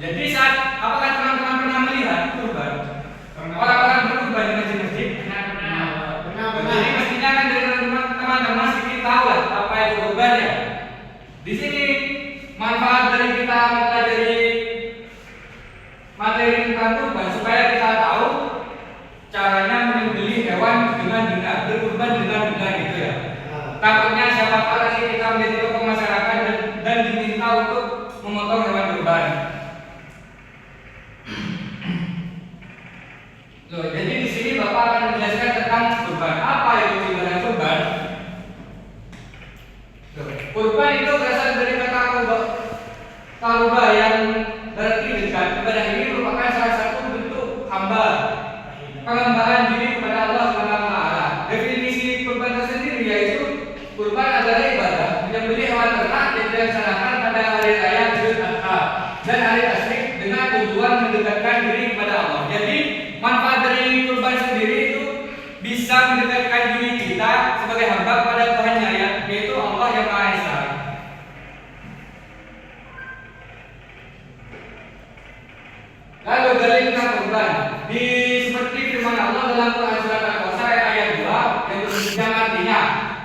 Jadi apakah teman-teman pernah melihat kurban? Orang-orang berkurban di masjid-masjid? Pernah. Jadi mestinya kan dari teman-teman sedikit tahu lah apa itu kurban ya. Di sini manfaat dari kita mempelajari materi tentang kurban supaya kita tahu caranya menyembelih hewan dengan benar, berkurban dengan benar gitu ya. Takutnya siapa tahu nanti kita menjadi tokoh masyarakat dan diminta untuk memotong hewan kurban. Loh, jadi di sini Bapak akan menjelaskan tentang kurban. Apa itu ibadah kurban? Loh, kurban itu berasal dari kata karuba yang berarti dekat. Ibadah ini merupakan salah satu bentuk penghambaan diri kepada Allah SWT. Definisi kurban tersendiri yaitu kurban adalah ibadah menyembelih hewan ternak yang dilaksanakan pada hari raya Idul Adha dan hari tasyrik dengan tujuan mendekatkan diri kepada Allah. Jadi manfaat dari kurban sendiri itu bisa mendekatkan diri kita sebagai hamba kepada Tuhannya, yaitu Allah yang Maha Esa. Lalu dalil tentang kurban seperti firman Allah dalam Quran surat Al-Kausar ayat 2 yang artinya,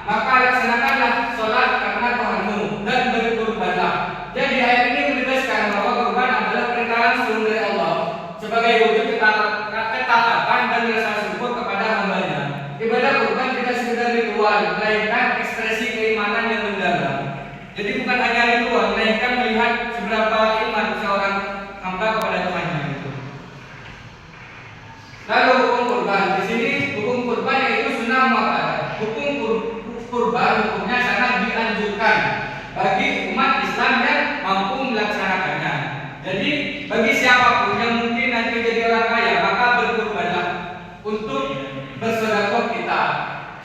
maka laksanakanlah sholat karena Tuhanmu dan berkurbanlah. Jadi ayat ini menegaskan bahwa kurban adalah perintah langsung dari Allah sebagai wujud ketaatan dan rasa syukur kepada hambanya. Ibadah kurban tidak sekedar ritual, melainkan ekspresi keimanan yang mendalam. Jadi bukan hanya ritual, melainkan melihat seberapa iman seorang hamba kepada Tuhannya itu. Lalu hukum kurban. Di sini hukum kurban yaitu sunnah muakkadah. Hukum kurban hukumnya sangat dianjurkan bagi umat Islam yang mampu melaksanakannya. Jadi bagi siapapun yang mungkin nanti jadi orang kaya, maka berkurbanlah untuk bersedekah kita.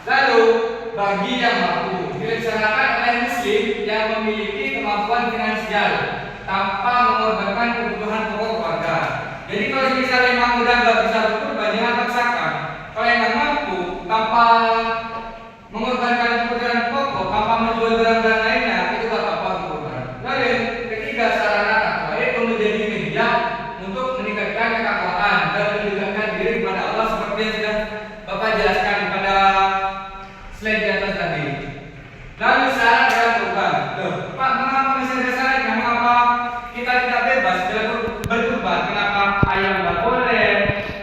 Lalu bagi yang mampu dilaksanakan oleh muslim yang memiliki kemampuan finansial tanpa mengorbankan kebutuhan pokok keluarga. Jadi kalau misalnya memang udah nggak bisa berkurban, jangan paksakan. Kalau yang nggak mampu tanpa mengorbankan kebutuhan pokok, tanpa menjual barang-barang lainnya, itu nggak apa-apa berkurban. Lalu ketiga, sarana takwa itu menjadi media untuk meningkatkan ketakwaan dan mendekatkan diri kepada Allah seperti yang sudah Bapak jelaskan pada slide di atas tadi. Lalu syarat dalam kurban. Loh, Pak, mengapa masih ada syaratnya? Mengapa kita tidak bebas dalam berkurban? Kenapa ayam nggak boleh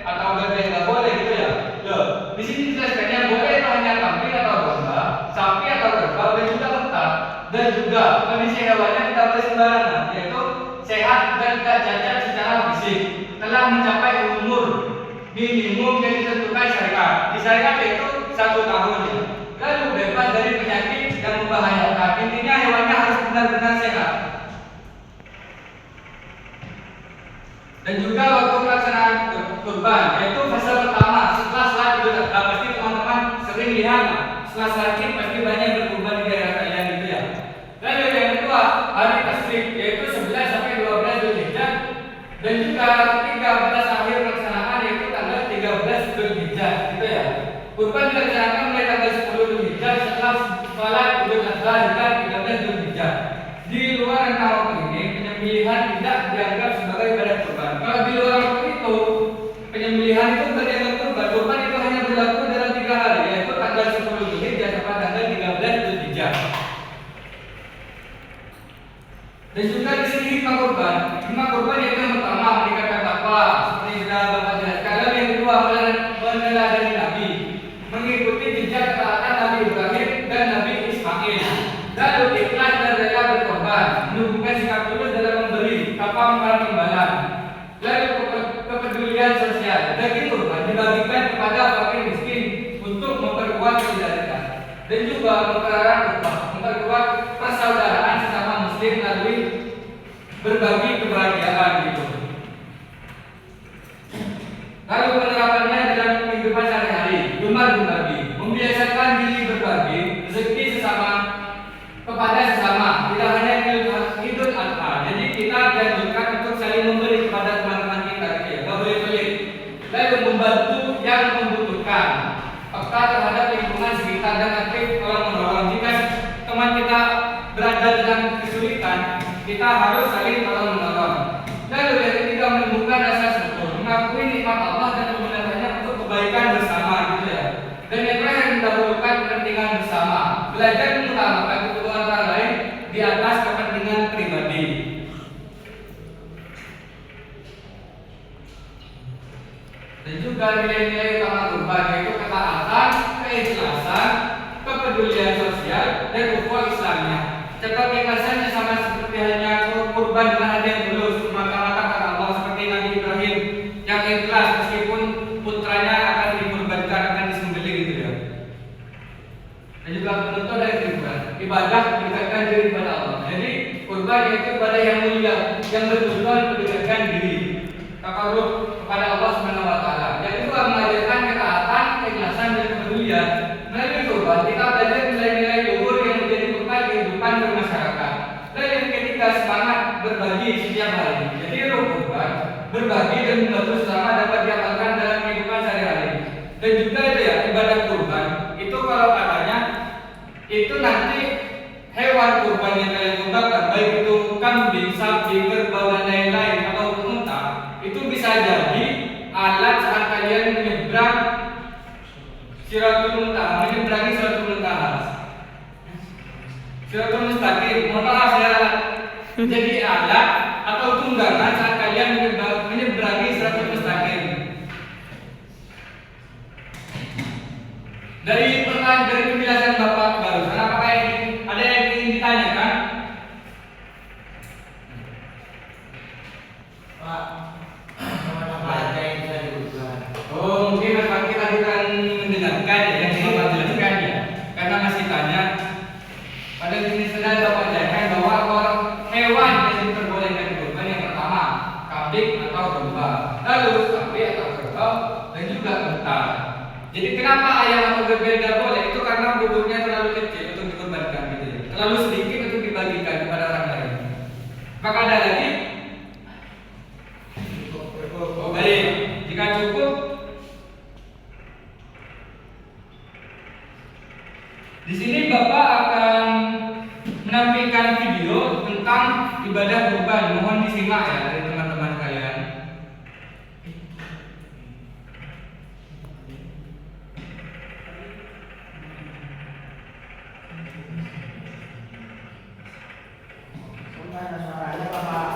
atau bebek nggak boleh gitu ya? Loh, di sini dijelaskannya boleh itu hanya kambing atau domba, sapi atau kerbau dan juga unta, dan juga kondisi hewannya tidak boleh sembarangan, yaitu sehat dan tidak cacat secara fisik, telah mencapai umur minimum yang ditentukan syariat. Di syariat yaitu 1 tahun. Lalu bebas dari penyakit yang membahayakan. Intinya hewannya harus benar-benar sehat. Dan juga waktu pelaksanaan kurban, yaitu fase pertama setelah sholat Idul Adha. Pasti teman-teman sering lihat setelah sholat Id pasti banyak berkurban di daerah kalian gitu ya. Lalu yang kedua hari tasyrik, yaitu 11 sampai 12 Dzulhijjah, dan juga ketiga batas akhir pelaksanaan yaitu tanggal 13 Dzulhijjah gitu ya. Kurban dilaksanakan mulai tanggal 10 Dzulhijjah setelah sholat Idul Adha hingga 13 Dzulhijjah. Di luar rentang waktu ini penyembelihan tidak dianggap sebagai ibadah kurban. Kalau di luar waktu itu penyembelihan itu berdianggap kurban. Kurban itu hanya berlaku dalam 3 hari, yaitu tanggal 10 Dzulhijjah sampai tanggal 13 Dzulhijjah. Dan juga di sini hikmah kurban. Hikmah kurban yaitu yang pertama meningkatkan takwa, seperti sudah Bapak jelaskan. Lalu yang kedua meneladani Nabi, mengikuti jejak ketaatan Nabi Ibrahim dan Nabi Ismail. Lalu ikhlas dan rela berkorban, menunjukkan sikap tulus dalam memberi tanpa mengharap imbalan. Lalu kepedulian sosial, daging kurban dibagikan kepada fakir miskin untuk memperkuat solidaritas dan juga memperkuat persaudaraan sesama muslim melalui berbagi kebahagiaan gitu. Lalu penerapannya dalam kehidupan sehari-hari, gemar berbagi, membiasakan diri berbagi rezeki sesama kepada sesama, tidak hanya Idul Adha. Jadi kita dianjurkan untuk saling memberi kepada teman-teman kita, gitu ya, nggak boleh pelit. Lalu membantu yang membutuhkan, peka terhadap lingkungan sekitar dan aktif tolong menolong. Jika teman kita berada dalam kesulitan, kita harus saling tolong menolong. Lalu juga nilai-nilai utama kurban, yaitu ketaatan, keikhlasan, kepedulian sosial, dan ukhuwah Islamnya. Contoh keikhlasannya sama seperti halnya kurban dengan ada yang tulus, semata-mata karena Allah, seperti Nabi Ibrahim yang ikhlas meskipun putranya akan dikurbankan, akan disembelih gitu ya. Dan juga penuntut dari kurban, ibadah mendekatkan diri kepada Allah. Jadi kurban yaitu ibadah yang mulia, yang bertujuan mendekatkan diri takarrub kepada Allah Subhanahu wa taala. Yang kedua mengajarkan ketaatan, keikhlasan dan kepedulian. Melalui kurban kita belajar nilai-nilai luhur yang menjadi bekal kehidupan bermasyarakat. Dan yang ketiga semangat berbagi setiap hari. Jadi roh kurban berbagi dan membantu sesama dapat diamalkan dalam kehidupan sehari-hari. Dan juga itu ya ibadah kurban itu kalau katanya itu nanti hewan kurban yang kalian kurbankan, baik itu kambing, sapi, kerbau dan lain-lain atau unta, itu bisa jadi alat saat kalian menyeberang Siratul Muntaha, menyeberangi Siratul Muntaha, Siratul Mustaqim. Mohon maaf ya, jadi alat atau tunggangan saat kalian menyeberangi Siratul Mustaqim. Dari penjelasan Bapak barusan, apakah ada yang ingin ditanyakan? Pak, apa aja yang bisa diubah? Oh, mungkin Bapak kita akan mendengarkan ya, yang Bapak jelaskan ya. Karena masih tanya, pada sini sudah Bapak jelaskan bahwa hewan yang diperbolehkan dikurban yang pertama kambing atau domba, lalu sapi atau kerbau, dan juga unta. Jadi kenapa ayam atau berbeda boleh? Itu karena bobotnya terlalu kecil untuk dikorbankan gitu ya. Terlalu sedikit untuk dibagikan kepada orang lain. Maka ada lagi? Oh, baik. Jika cukup, di sini Bapak akan menampilkan video tentang ibadah kurban. Mohon disimak ya dari teman-teman sekalian. Suaranya Bapak.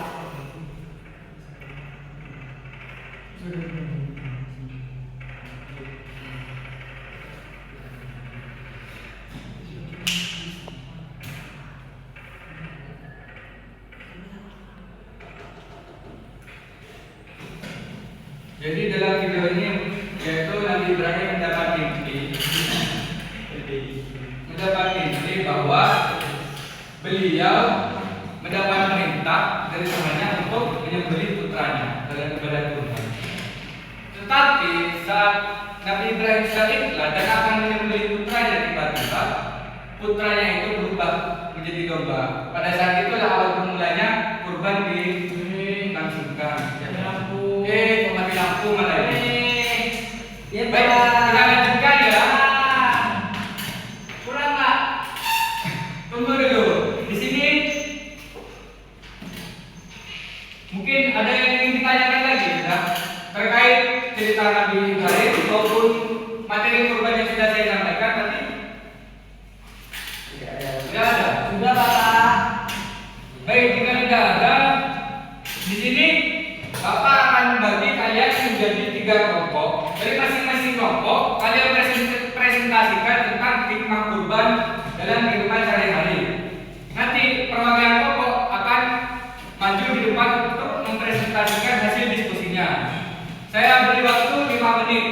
Jadi dalam video ini yaitu Nabi Ibrahim mendapat mimpi bahwa beliau mendapat perintah dari temannya untuk menyembelih putranya dalam ibadah kurban. Tetapi saat Nabi Ibrahim sudah ikhlas dan akan menyembelih putranya, tiba-tiba putranya itu berubah menjadi domba. Pada saat itulah awal bermulanya kurban dilangsungkan. Mati lampu malah ini. Ya, Baik, kita lanjutkan ya. Kurang Pak. Tunggu dulu. Di sini mungkin ada yang ingin ditanyakan lagi ya, terkait cerita Nabi Ibrahim maupun materi kurban yang sudah saya sampaikan tadi. Tidak ada. Sudah Bapak. Baik, jika tidak ada, di sini Bapak akan membagi kalian menjadi 3 kelompok. Dari masing-masing kelompok, kalian presentasikan tentang hikmah kurban dalam kehidupan sehari-hari. Nanti perwakilan kelompok akan maju di depan untuk mempresentasikan hasil diskusinya. Saya beri waktu 5 menit.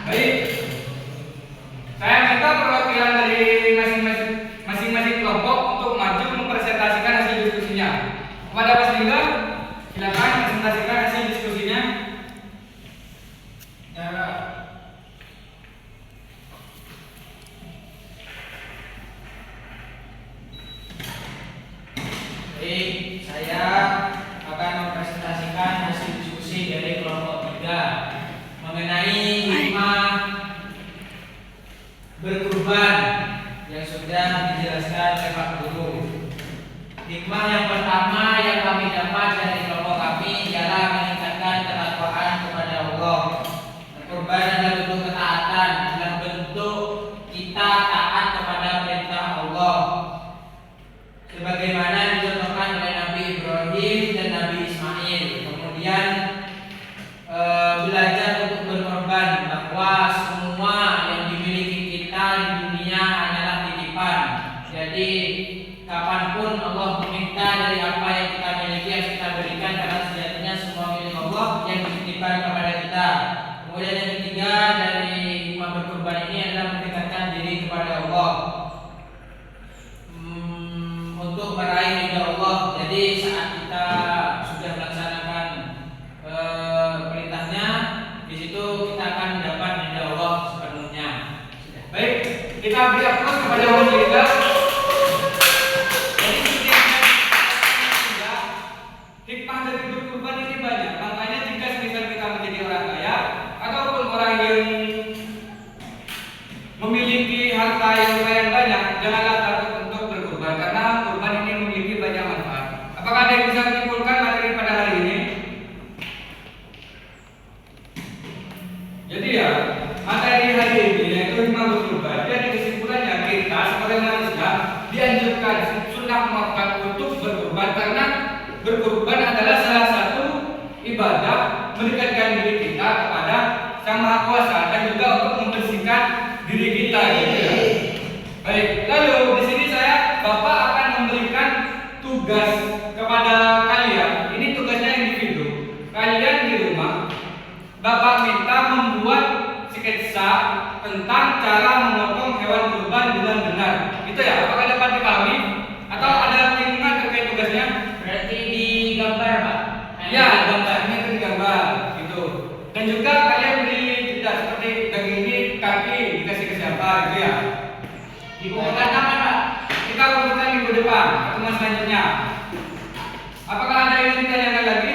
Baik. Saya minta perwakilan dari masing-masing kelompok untuk maju mempresentasikan hasil diskusinya. Kepada Mas Lingga, silakan presentasikan hasil diskusinya. Ya. Baik, saya akan mempresentasikan hasil diskusi dari kelompok 3 mengenai hikmah berkurban yang sudah dijelaskan oleh Pak Guru. Hikmah yang pertama yang kami dapat dari kelompok kami ialah meningkatkan ketakwaan kepada Allah. Berkurban adalah bentuk ketaatan, adalah bentuk kita taat kepada perintah Allah. Sebagaimana kepada wanita. Jadi hikmah dari berkurban ini banyak. Makanya jika semisal kita menjadi orang kaya ataupun orang yang memiliki harta yang lumayan banyak, janganlah takut untuk berkurban karena kurban ini memiliki banyak manfaat. Apakah ada yang bisa menyimpulkan materi pada hari ini? Jadi ya, materi hari ini yaitu hikmah berkurban. Jadi kesimpulannya kita sebagai manusia dianjurkan sunnah muakkad untuk berkurban karena berkurban adalah salah satu ibadah mendekatkan diri kita kepada Sang Maha Kuasa dan juga untuk membersihkan diri kita gitu ya. Baik, lalu di sini Bapak akan memberikan tugas kepada kalian. Ini tugasnya individu. Kalian di rumah, Bapak minta membuat sketsa tentang cara memotong hewan kurban dengan benar. Gitu ya, apakah dapat dipahami? Atau ada kebingungan terkait tugasnya? Berarti digambar, Pak? Ya, gambarnya itu digambar gitu. Dan juga kalian beri jeda seperti daging ini kaki dikasih ke siapa gitu ya. Dibukukan kapan, Pak? Kita lakukan minggu depan, pertemuan selanjutnya. Apakah ada yang ditanyakan lagi?